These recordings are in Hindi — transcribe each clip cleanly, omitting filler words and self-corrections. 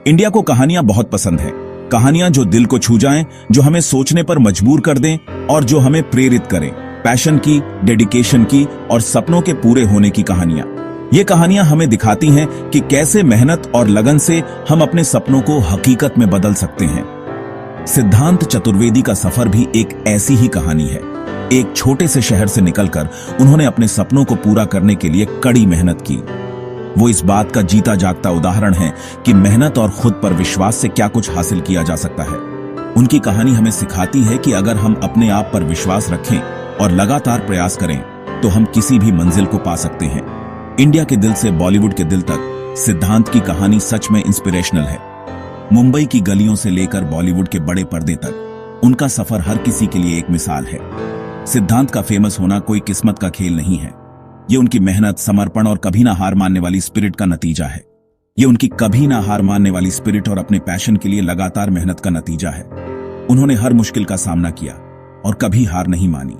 इंडिया को कहानियां बहुत पसंद है। कहानियां जो दिल को छू जाएं, जो हमें सोचने पर मजबूर कर दें और जो हमें प्रेरित करें। पैशन की, डेडिकेशन की और सपनों के पूरे होने की कहानियां। ये कहानियां हमें दिखाती हैं कि कैसे मेहनत और लगन से हम अपने सपनों को हकीकत में बदल सकते हैं। सिद्धांत चतुर्वेदी का सफर भी एक ऐसी ही कहानी है। एक छोटे से शहर से निकलकर उन्होंने अपने सपनों को पूरा करने के लिए कड़ी मेहनत की। वो इस बात का जीता जागता उदाहरण है कि मेहनत और खुद पर विश्वास से क्या कुछ हासिल किया जा सकता है। उनकी कहानी हमें सिखाती है कि अगर हम अपने आप पर विश्वास रखें और लगातार प्रयास करें तो हम किसी भी मंजिल को पा सकते हैं। इंडिया के दिल से बॉलीवुड के दिल तक सिद्धांत की कहानी सच में इंस्पिरेशनल है। मुंबई की गलियों से लेकर बॉलीवुड के बड़े पर्दे तक उनका सफर हर किसी के लिए एक मिसाल है। सिद्धांत का फेमस होना कोई किस्मत का खेल नहीं है। ये उनकी मेहनत, समर्पण और कभी ना हार मानने वाली स्पिरिट का नतीजा है। ये उनकी कभी ना हार मानने वाली स्पिरिट और अपने पैशन के लिए लगातार मेहनत का नतीजा है। उन्होंने हर मुश्किल का सामना किया और कभी हार नहीं मानी।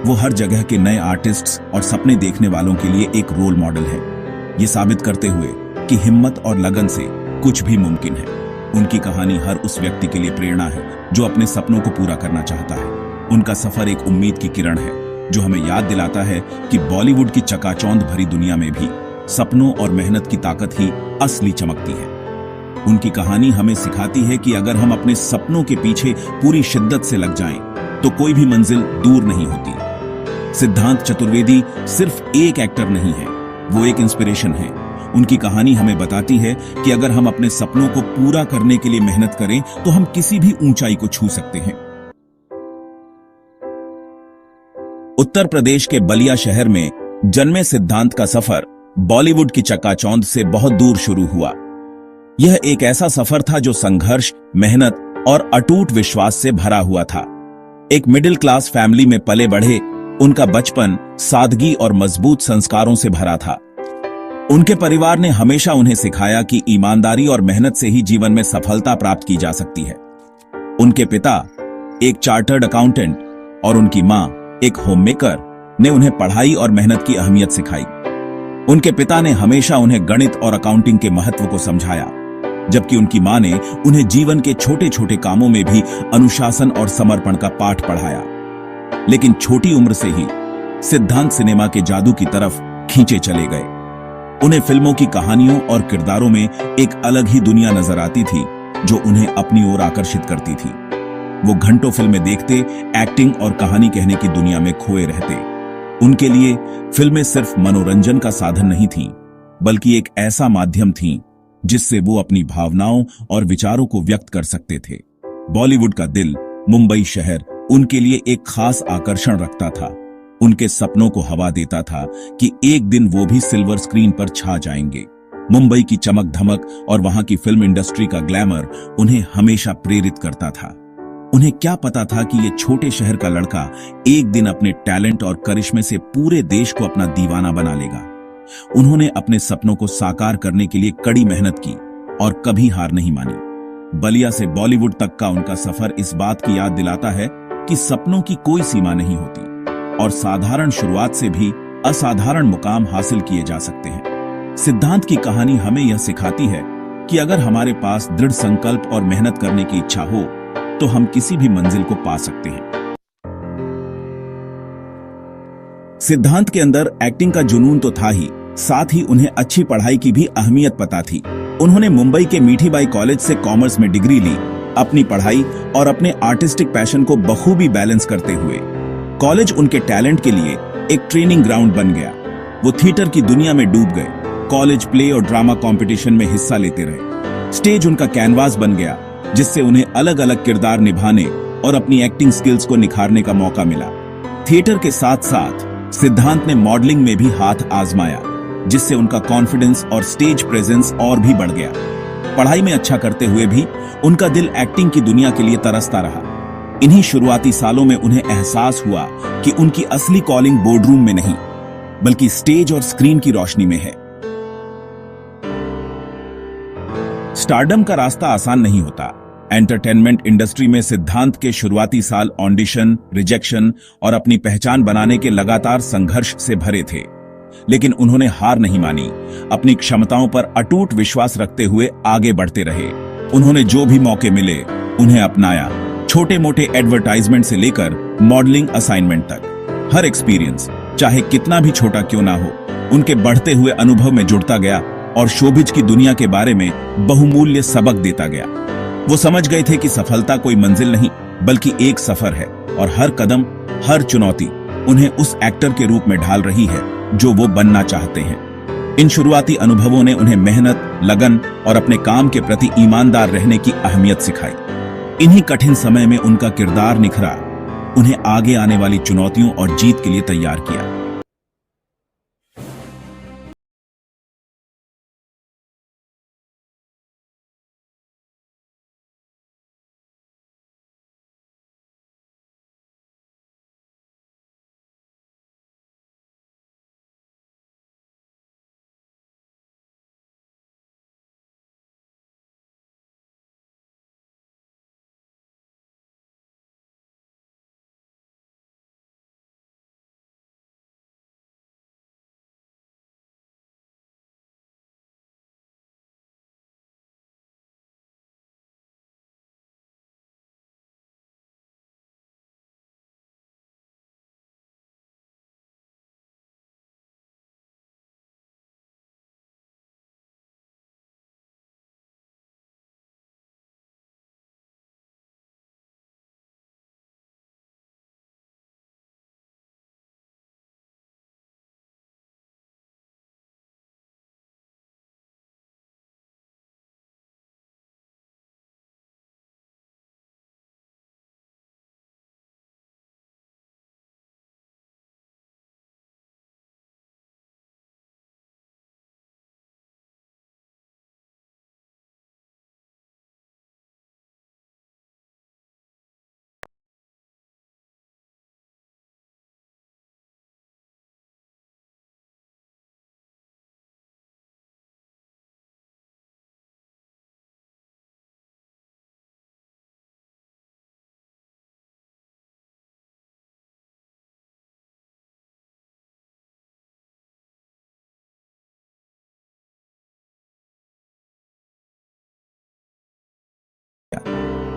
वो हर जगह के नए आर्टिस्ट्स और सपने देखने वालों के लिए एक रोल मॉडल है, ये साबित करते हुए कि हिम्मत और लगन से कुछ भी मुमकिन है। उनकी कहानी हर उस व्यक्ति के लिए प्रेरणा है जो अपने सपनों को पूरा करना चाहता है। उनका सफर एक उम्मीद की किरण है जो हमें याद दिलाता है कि बॉलीवुड की चकाचौंध भरी दुनिया में भी सपनों और मेहनत की ताकत ही असली चमकती है। उनकी कहानी हमें सिखाती है कि अगर हम अपने सपनों के पीछे पूरी शिद्दत से लग जाएं, तो कोई भी मंजिल दूर नहीं होती। सिद्धांत चतुर्वेदी सिर्फ एक एक्टर नहीं है, वो एक इंस्पिरेशन है। उनकी कहानी हमें बताती है कि अगर हम अपने सपनों को पूरा करने के लिए मेहनत करें तो हम किसी भी ऊंचाई को छू सकते हैं। उत्तर प्रदेश के बलिया शहर में जन्मे सिद्धांत का सफर बॉलीवुड की चकाचौंध से बहुत दूर शुरू हुआ। यह एक ऐसा सफर था जो संघर्ष, मेहनत और अटूट विश्वास से भरा हुआ था। एक मिडिल क्लास फैमिली में पले बढ़े उनका बचपन सादगी और मजबूत संस्कारों से भरा था। उनके परिवार ने हमेशा उन्हें सिखाया कि ईमानदारी और मेहनत से ही जीवन में सफलता प्राप्त की जा सकती है। उनके पिता एक चार्टर्ड अकाउंटेंट और उनकी मां एक होममेकर ने उन्हें पढ़ाई और मेहनत की अहमियत सिखाई। उनके पिता ने हमेशा उन्हें गणित और अकाउंटिंग के महत्व को समझाया, जबकि उनकी मां ने उन्हें जीवन के छोटे छोटे कामों में भी अनुशासन और समर्पण का पाठ पढ़ाया। लेकिन छोटी उम्र से ही सिद्धांत सिनेमा के जादू की तरफ खींचे चले गए। उन्हें फिल्मों की कहानियों और किरदारों में एक अलग ही दुनिया नजर आती थी जो उन्हें अपनी ओर आकर्षित करती थी। वो घंटों फिल्में देखते, एक्टिंग और कहानी कहने की दुनिया में खोए रहते। उनके लिए फिल्में सिर्फ मनोरंजन का साधन नहीं थीं, बल्कि एक ऐसा माध्यम थीं जिससे वो अपनी भावनाओं और विचारों को व्यक्त कर सकते थे। बॉलीवुड का दिल, मुंबई शहर, उनके लिए एक खास आकर्षण रखता था। उनके सपनों को हवा देता था कि एक दिन वो भी सिल्वर स्क्रीन पर छा जाएंगे। मुंबई की चमक धमक और वहां की फिल्म इंडस्ट्री का ग्लैमर उन्हें हमेशा प्रेरित करता था। उन्हें क्या पता था कि ये छोटे शहर का लड़का एक दिन अपने टैलेंट और करिश्मे से पूरे देश को अपना दीवाना बना लेगा। उन्होंने अपने सपनों को साकार करने के लिए कड़ी मेहनत की और कभी हार नहीं मानी। बलिया से बॉलीवुड तक का उनका सफर इस बात की याद दिलाता है कि सपनों की कोई सीमा नहीं होती और साधारण शुरुआत से भी असाधारण मुकाम हासिल किए जा सकते हैं। सिद्धांत की कहानी हमें यह सिखाती है कि अगर हमारे पास दृढ़ संकल्प और मेहनत करने की इच्छा हो तो हम किसी भी मंजिल को पा सकते हैं। सिद्धांत के अंदर एक्टिंग का जुनून तो था ही, साथ ही उन्हें अच्छी पढ़ाई की भी अहमियत पता थी। उन्होंने मुंबई के मीठीबाई कॉलेज से कॉमर्स में डिग्री ली। अपनी पढ़ाई और अपने आर्टिस्टिक पैशन को बखूबी बैलेंस करते हुए कॉलेज उनके टैलेंट के लिए एक ट्रेनिंग ग्राउंड बन गया। वो थिएटर की दुनिया में डूब गए। कॉलेज प्ले और ड्रामा कंपटीशन में हिस्सा लेते रहे। स्टेज उनका कैनवास बन गया जिससे उन्हें अलग अलग किरदार निभाने और अपनी एक्टिंग स्किल्स को निखारने का मौका मिला। थिएटर के साथ साथ सिद्धांत ने मॉडलिंग में भी हाथ आजमाया, जिससे उनका कॉन्फिडेंस और स्टेज प्रेजेंस और भी बढ़ गया। पढ़ाई में अच्छा करते हुए भी उनका दिल एक्टिंग की दुनिया के लिए तरसता रहा। इन्हीं शुरुआती सालों में उन्हें एहसास हुआ कि उनकी असली कॉलिंग बोर्डरूम में नहीं, बल्कि स्टेज और स्क्रीन की रोशनी में है। स्टारडम का रास्ता आसान नहीं होता। एंटरटेनमेंट इंडस्ट्री में सिद्धांत के शुरुआती साल ऑडिशन, रिजेक्शन और अपनी पहचान बनाने के लगातार संघर्ष से भरे थे। लेकिन उन्होंने हार नहीं मानी। अपनी क्षमताओं पर अटूट विश्वास रखते हुए आगे बढ़ते रहे। उन्होंने जो भी मौके मिले उन्हें अपनाया, छोटे मोटे एडवर्टाइजमेंट से लेकर मॉडलिंग असाइनमेंट तक। हर एक्सपीरियंस, चाहे कितना भी छोटा क्यों ना हो, उनके बढ़ते हुए अनुभव में जुड़ता गया और शोबिज की दुनिया के बारे में बहुमूल्य सबक देता गया। वो समझ गए थे कि सफलता कोई मंजिल नहीं बल्कि एक सफर है, और हर कदम, हर चुनौती उन्हें उस एक्टर के रूप में ढाल रही है जो वो बनना चाहते हैं। इन शुरुआती अनुभवों ने उन्हें मेहनत, लगन और अपने काम के प्रति ईमानदार रहने की अहमियत सिखाई। इन्हीं कठिन समय में उनका किरदार निखरा, उन्हें आगे आने वाली चुनौतियों और जीत के लिए तैयार किया।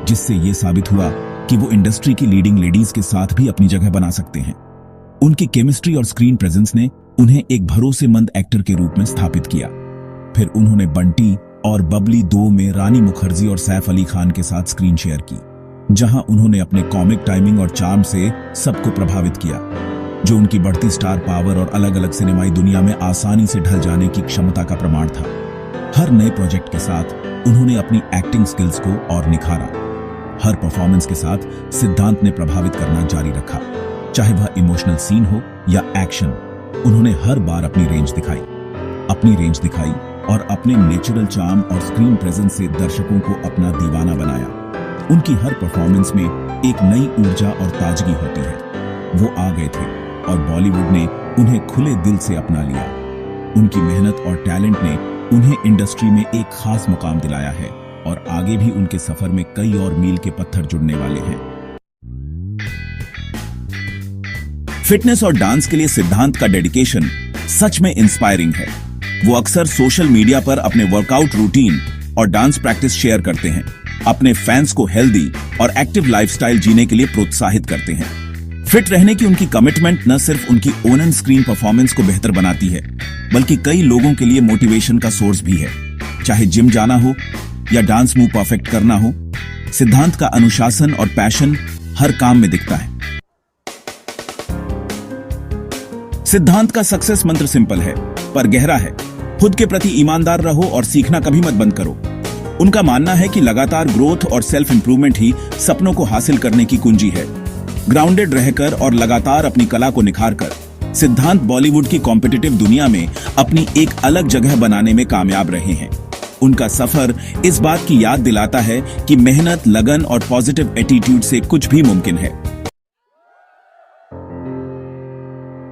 जिससे ये साबित हुआ कि वो इंडस्ट्री की लीडिंग लेडीज के साथ भी अपनी जगह बना सकते हैं। उनकी केमिस्ट्री और स्क्रीन प्रेजेंस ने उन्हें एक भरोसेमंद एक्टर के रूप में स्थापित किया। फिर उन्होंने बंटी और बबली 2 में रानी मुखर्जी और सैफ अली खान के साथ स्क्रीन शेयर की, जहां उन्होंने अपने कॉमिक टाइमिंग और चार्म से सबको प्रभावित किया, जो उनकी बढ़ती स्टार पावर और अलग अलग सिनेमाई दुनिया में आसानी से ढल जाने की क्षमता का प्रमाण था। हर नए प्रोजेक्ट के साथ उन्होंने अपनी एक्टिंग स्किल्स को और निखारा। हर परफॉर्मेंस के साथ सिद्धांत ने प्रभावित करना जारी रखा, चाहे वह इमोशनल सीन हो या एक्शन। उन्होंने हर बार अपनी रेंज दिखाई और अपने नेचुरल चार्म और स्क्रीन प्रेजेंस से दर्शकों को अपना दीवाना बनाया। उनकी हर परफॉर्मेंस में एक नई ऊर्जा और ताजगी होती है। वो आ गए थे और बॉलीवुड ने उन्हें खुले दिल से अपना लिया। उनकी मेहनत और टैलेंट ने उन्हें इंडस्ट्री में एक खास मुकाम दिलाया है, और आगे भी उनके सफर में कई और मील के पत्थर जुड़ने वाले हैं। फिटनेस और डांस के लिए सिद्धांत का डेडिकेशन सच में इंस्पायरिंग है। वो अक्सर सोशल मीडिया पर अपने वर्कआउट रूटीन और डांस प्रैक्टिस शेयर करते हैं, अपने फैंस को हेल्दी और एक्टिव लाइफस्टाइल जीने के लिए प्रोत्साहित करते हैं। फिट रहने की उनकी कमिटमेंट न सिर्फ उनकी ऑन एंड स्क्रीन परफॉर्मेंस को बेहतर बनाती है, बल्कि कई लोगों के लिए मोटिवेशन का सोर्स भी है। चाहे जिम जाना हो या डांस मूव परफेक्ट करना हो, सिद्धांत का अनुशासन और पैशन हर काम में दिखता है। सिद्धांत का सक्सेस मंत्र सिंपल है पर गहरा है। खुद के प्रति ईमानदार रहो और सीखना कभी मत बंद करो। उनका मानना है कि लगातार ग्रोथ और सेल्फ इंप्रूवमेंट ही सपनों को हासिल करने की कुंजी है। ग्राउंडेड रहकर और लगातार अपनी कला को निखारकर सिद्धांत बॉलीवुड की कॉम्पिटिटिव दुनिया में अपनी एक अलग जगह बनाने में कामयाब रहे हैं। उनका सफर इस बात की याद दिलाता है कि मेहनत, लगन और पॉजिटिव एटीट्यूड से कुछ भी मुमकिन है।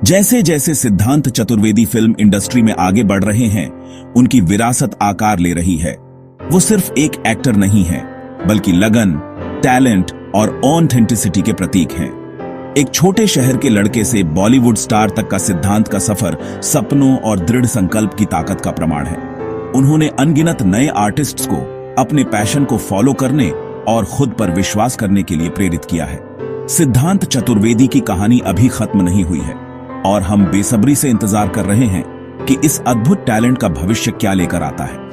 जैसे जैसे सिद्धांत चतुर्वेदी फिल्म इंडस्ट्री में आगे बढ़ रहे हैं, उनकी विरासत आकार ले रही है। वो सिर्फ एक एक्टर नहीं है, बल्कि लगन, टैलेंट और ऑथेंटिसिटी के प्रतीक हैं। एक छोटे शहर के लड़के से बॉलीवुड स्टार तक का सिद्धांत का सफर सपनों और दृढ़ संकल्प की ताकत का प्रमाण है। उन्होंने अनगिनत नए आर्टिस्ट्स को अपने पैशन को फॉलो करने और खुद पर विश्वास करने के लिए प्रेरित किया है। सिद्धांत चतुर्वेदी की कहानी अभी खत्म नहीं हुई है और हम बेसब्री से इंतजार कर रहे हैं कि इस अद्भुत टैलेंट का भविष्य क्या लेकर आता है।